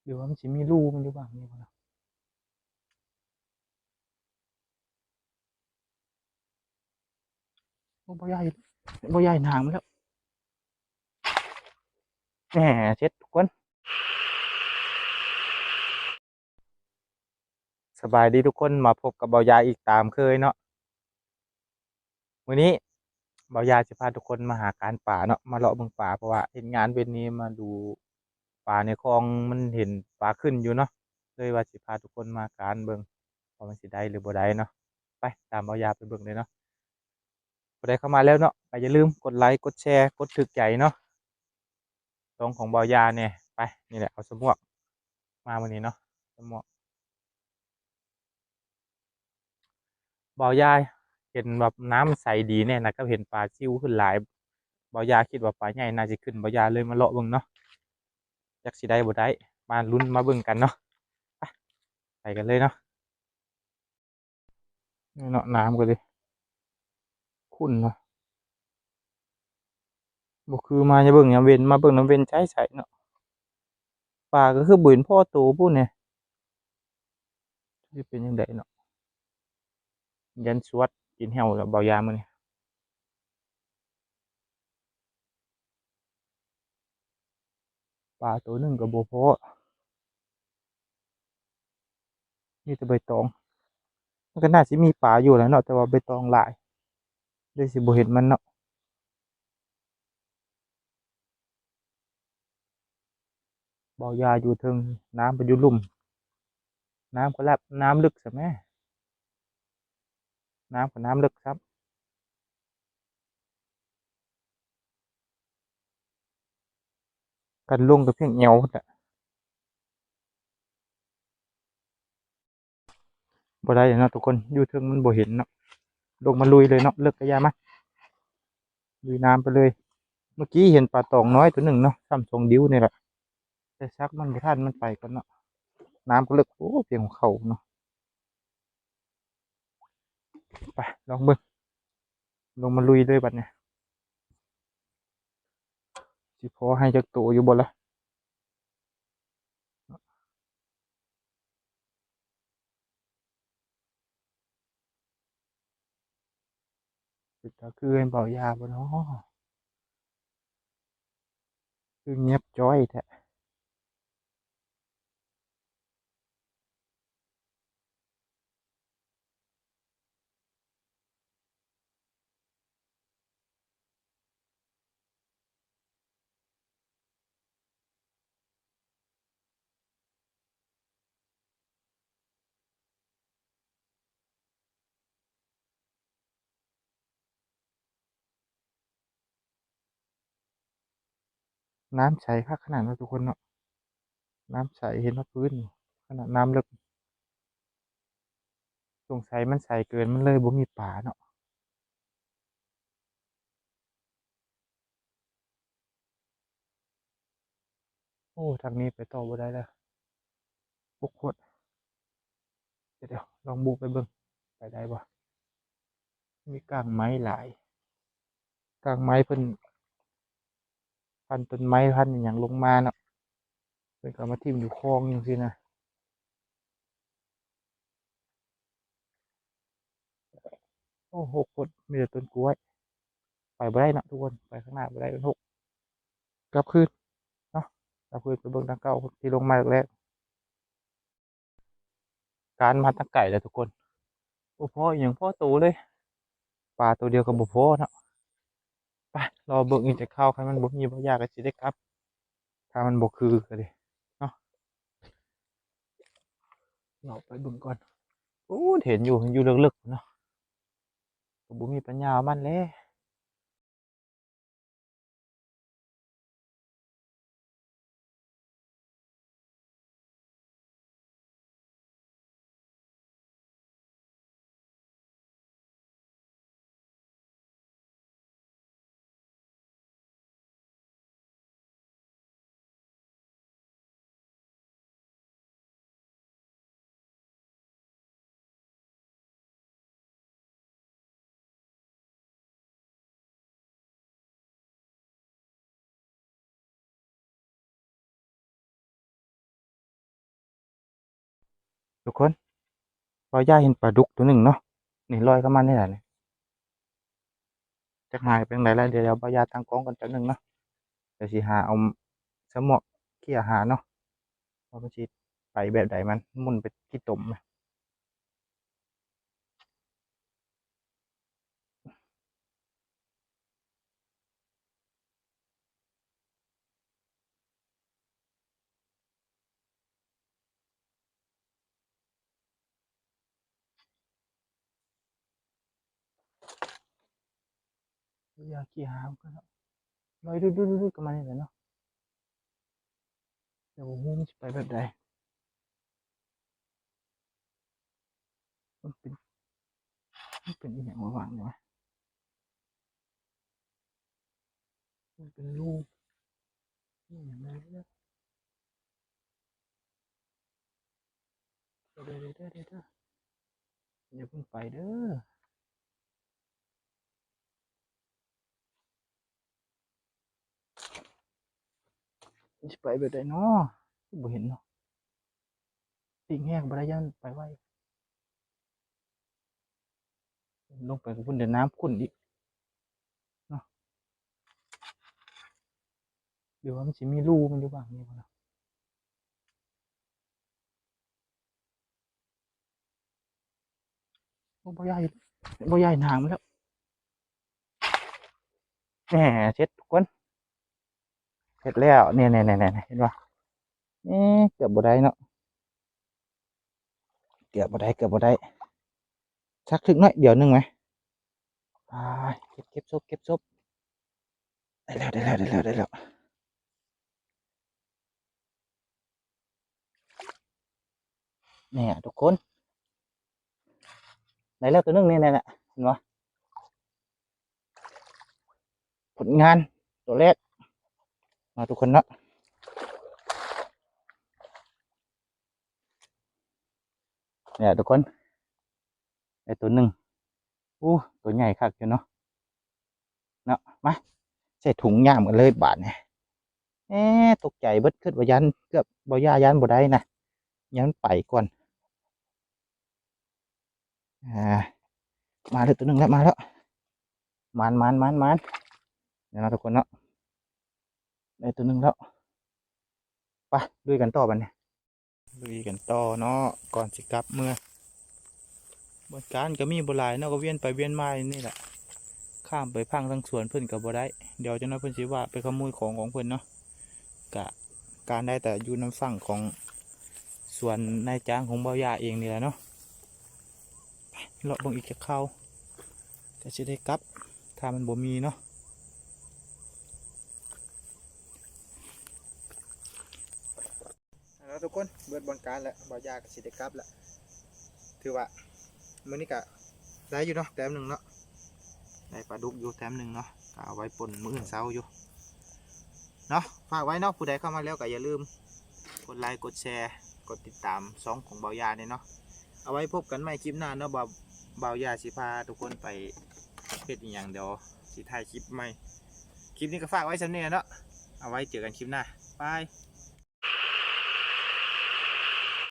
หรือว่ามันจะมีรูมันอยู่บ้างนี่บ่นะโอ้บ่ใหญ่บ่ใหญ่หางมันแล้วแหมเช็ดทุกคนสบายดีทุกคนมาพบกับเบายาอีกตามเคยเนาะวันนี้เบายาจะพาทุกคนมาหาการป่าเนาะมาเลาะเบิ่งป่าเพราะว่าเห็นงานเว้นนี้มาดูป่าในคลองมันเห็นปลาขึ้นอยู่เนาะเลยว่าสิพาทุกคนมาการเบิ่งว่ามันสิได้หรือบ่ได้เนาะไปตามเบายาไปเบิ่งเลยเนาะบ่ได้เข้ามาแล้วเนาะก็อย่าลืมกดไลค์กดแชร์กดถูกใจเนาะตรงของเบายาเนี่ยไปนี่แหละเอาสมวกมาวันนี้เนาะสมวก บ่าวยายเห็นแบบน้ำใสดีเนี่ยนะก็เห็นปลาซิวขึ้นหลายบ่าวยาคิดว่าปลาใหญ่น่าจะขึ้นบ่าวยาเลยมาเลาะเบิ่งเนาะจักสิได้บ่ได้มาลุ้นมาเบิ่งกันเนาะไปไปกันเลยเนาะนี่เนาะน้ำก็เลยขุ่นเนาะบ่คือมาจะเบิ่งยามเว้นมาเบิ่งน้ำเว้นใช้ๆเนาะปลาก็คือบ่เห็นพ่อโตพู้นเนี่ยสิเป็นจังไดเนาะยันสวดกินแห้วแล้วบ่าวยามื้อนี้ปลาตัวหนึงก็บ่พอมีแต่ใบตองมันก็น่าสิมีปลาอยู่แหล้วเนาะแต่ว่าใบตองหลายเลยสิบ่เห็นมันเนาะบ่าวยาอยู่เทิงน้ำไปอยู่ลุ่ม น้ำก็แลบน้ำลึกใช่ไหมน้ำกับน้ำลึกครับกันลงกับเพียงเอวแต่บ่ได้เนาะทุกคนอยู่เทิงมันบ่เห็นเนาะลงมาลุยเลยเนาะเลิกกระยามาลุยน้ำไปเลยเมื่อกี้เห็นปลาตองน้อยตัวหนึ่งเนาะซ้ำทรงดิ้วนี่แหละแต่ซักมันไม่ทันมันไปกันเนาะน้ำก็เลิกโอ้เพียงของเขาเนาะไปลองเบิ่งลงมาลุยเลยบัดเนี่ยสิพอให้จักตัวอยู่บ่ละปิดตาคือให้เบายาบ่เนาะคือเงียบจ้อยแท้ น้ำใสคักขนาดนั้นทุกคนเนาะน้ำใสเห็นว่าพื้นขนาดน้ำลึกสงสัยมันใสเกินมันเลยบ่มีปลาเนาะโอ้ทางนี้ไปต่อบ่ได้แล้วพวกขวดเดี๋ยวลองบุกไปเบิ่งไปได้บ่มีกางไม้หลายกางไม้เพิ่นพันต้นไม้พันอหย่างลงมาเนาะเพิ่นก็เอามาทิ่มอยู่คลองจังซี่นะโอ้6คนมีแต่ต้นกล้วยไปบ่ได้เนาะทุกคนไปข้างหน้าบ่ได้มันหกกลับคืนเนาะกลับคืนไปเบิ่งทางเก่าที่ลงมาแรกๆการมาแตะไกลแหละทุกคนบ่พออิหยังพอโตเลยปลาตัวเดียวก็บ่พอเนาะไปรอเบิ่งอีกจักคราวคันมันบ่มีบ่ยากก็สิได้กลับถ้ามันบ่คือก็ดิเนาะเราไปเบิ่งก่อนโอ้เห็นอยู่ลึกๆเนาะก็บ่มีปัญญาเอามันแหล้ว ทุกคนบ่าวย่าเห็นปลาดุกตัวหนึ่งเนาะนี่ลอยเข้ามานี่แหละนี่จะหายไปไหนแล้วเดี๋ยวบ่าวย่าตั้งกล้องกันแป๊บหนึงเนาะเดี๋ยวสิหาเอาสมอกเกี่ยหาเนาะว่ามันสิไปแบบใดมันหมุนไปที่ตุ่มนะบ่าวย่าเกี่ยหามันก็เนาะลอยดูกันมานี่แหละเนาะเดี๋ยวบ่ฮู้มันสิไปแบบใดมันเป็นอีหยังวางเนี่ยวะมันเป็นรูอีหยังไงเนี่ยเด้ออย่าเพิ่งไปเด้อมันสิไปแบบใดเนาะบ่เห็นเนาะติ่งแห้งบ่ได้ยันไปไวลงไปกับพุ่นเดี๋ยวน้ำขุ่นอีกเนาะเดี๋ยวว่ามันสิมีรูมันอยู่บ้างนี่บ่เนาะโอ้บ่ใหญ่หางมันแล้วแหมเช็ดทุกคนเสร็จแล้วเนี่ยเห็นป่ะเกือบบ่ได้เนาะเกือบบ่ได้สักถึงหน่อยเดี๋ยวนึงไหมอ่าเก็บซบได้แล้วเนี่ยทุกคนได้แล้วตัวนึงเนี่ยเห็นป่ะผลงานตัวแรกมาทุกคนเนาะเนี่ยทุกคนได้ตัวหนึ่งอู้ตัวใหญ่คักอยู่เนาะมาใส่ถุงยามกันเลยบาทเนี่ยตกใจเบิดขึ้นว่ายันเกือบบ่ย่ายันบ่ได้นะยันไปก่อนอ่ามาเลยตัวหนึ่งแล้วมาแล้วมันเดี๋ยวนะทุกคนเนาะได้ตัวหนึ่งแล้วไปลุยกันต่อบันเนี่ยลุยกันต่อเนาะก่อนสิกลับเมื่อบนการก็มีบ่หลายเนาะก็เวียนไปเวียนมานี่แหละข้ามไปพังทั้งสวนเพิ่นกับบ่ได้เดี๋ยวจะน้อยเพิ่นสิว่าไปขโมยของเพิ่นเนาะกะการได้แต่อยู่น้ำฝั่งของส่วนนายจ้างของเบาหยาเองนี่แหละเนาะเลาะลงอีกจะเข้าก็จะได้กลับถ้ามันบ่มีเนาะแล้วทุกคนเบิดบอลการแล้วเบาหยาก็สิได้กลับแล้วถือว่ามื้อนี้ก็ได้อยู่เนาะแต้มหนึ่งเนาะได้ปลาดุกอยู่แต้มหนึ่งเนาะเอาไว้ป่นมื้ออื่นเช้าอยู่เนาะฝากไว้เนาะผู้ใดเข้ามาแล้วก็อย่าลืมกดไลค์กดแชร์กดติดตามช่องของเบาหยาเนี่ยเนาะเอาไว้พบกันใหม่คลิปหน้าเนาะเบาหยาสิพาทุกคนไปเฮ็ดอีกอย่างเดี๋ยวสิถ่ายคลิปใหม่คลิปนี้ก็ฝากไว้สำเนียงเนาะเอาไว้เจอกันคลิปหน้าบาย